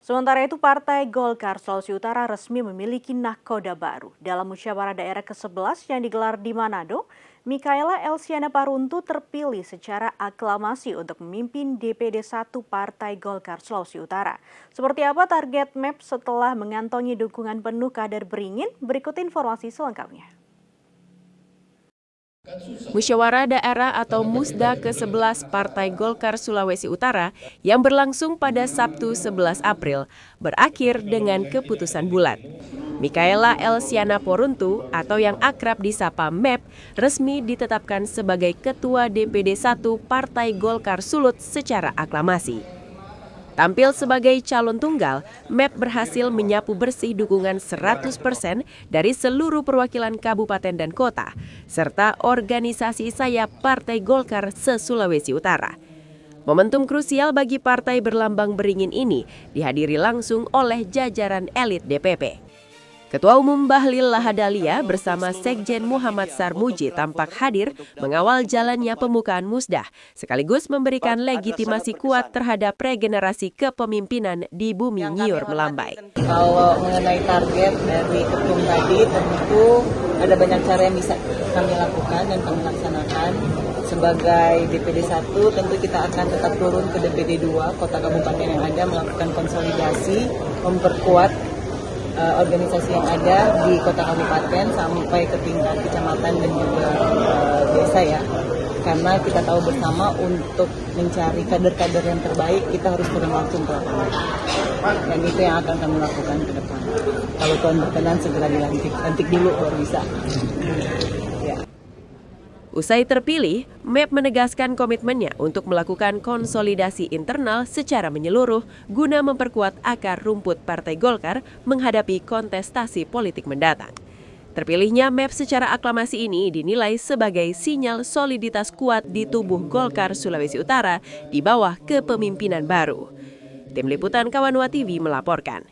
Sementara itu, Partai Golkar Sulawesi Utara resmi memiliki nahkoda baru. Dalam musyawarah daerah ke-11 yang digelar di Manado, Mikaela Elsiana Paruntu terpilih secara aklamasi untuk memimpin DPD 1 Partai Golkar Sulawesi Utara. Seperti apa target MAP setelah mengantongi dukungan penuh kader beringin? Berikut informasi selengkapnya. Musyawarah daerah atau Musda ke-11 Partai Golkar Sulawesi Utara yang berlangsung pada Sabtu 11 April berakhir dengan keputusan bulat. Mikaela Elsiana Paruntu atau yang akrab disapa MEP resmi ditetapkan sebagai Ketua DPD 1 Partai Golkar Sulut secara aklamasi. Tampil sebagai calon tunggal, MEP berhasil menyapu bersih dukungan 100% dari seluruh perwakilan kabupaten dan kota, serta organisasi sayap Partai Golkar se-Sulawesi Utara. Momentum krusial bagi partai berlambang beringin ini dihadiri langsung oleh jajaran elit DPP. Ketua Umum Bahlil Lahadalia bersama Sekjen Muhammad Sarmuji tampak hadir mengawal jalannya pembukaan musdah, sekaligus memberikan legitimasi kuat terhadap regenerasi kepemimpinan di bumi nyiur melambai. Kalau mengenai target dari ketum tadi, tentu ada banyak cara yang bisa kami lakukan dan kami laksanakan. Sebagai DPD 1, tentu kita akan tetap turun ke DPD 2, kota kabupaten yang ada, melakukan konsolidasi, memperkuat organisasi yang ada di kota kabupaten sampai ke tingkat kecamatan dan juga desa ya. Karena kita tahu bersama untuk mencari kader-kader yang terbaik kita harus turun langsung ke lapangan. Dan itu yang akan kami lakukan ke depan. Kalau Tuhan berkenan segera dilantik. Lantik dulu baru bisa. Usai terpilih, MEP menegaskan komitmennya untuk melakukan konsolidasi internal secara menyeluruh guna memperkuat akar rumput Partai Golkar menghadapi kontestasi politik mendatang. Terpilihnya MEP secara aklamasi ini dinilai sebagai sinyal soliditas kuat di tubuh Golkar Sulawesi Utara di bawah kepemimpinan baru. Tim Liputan Kawanua TV melaporkan.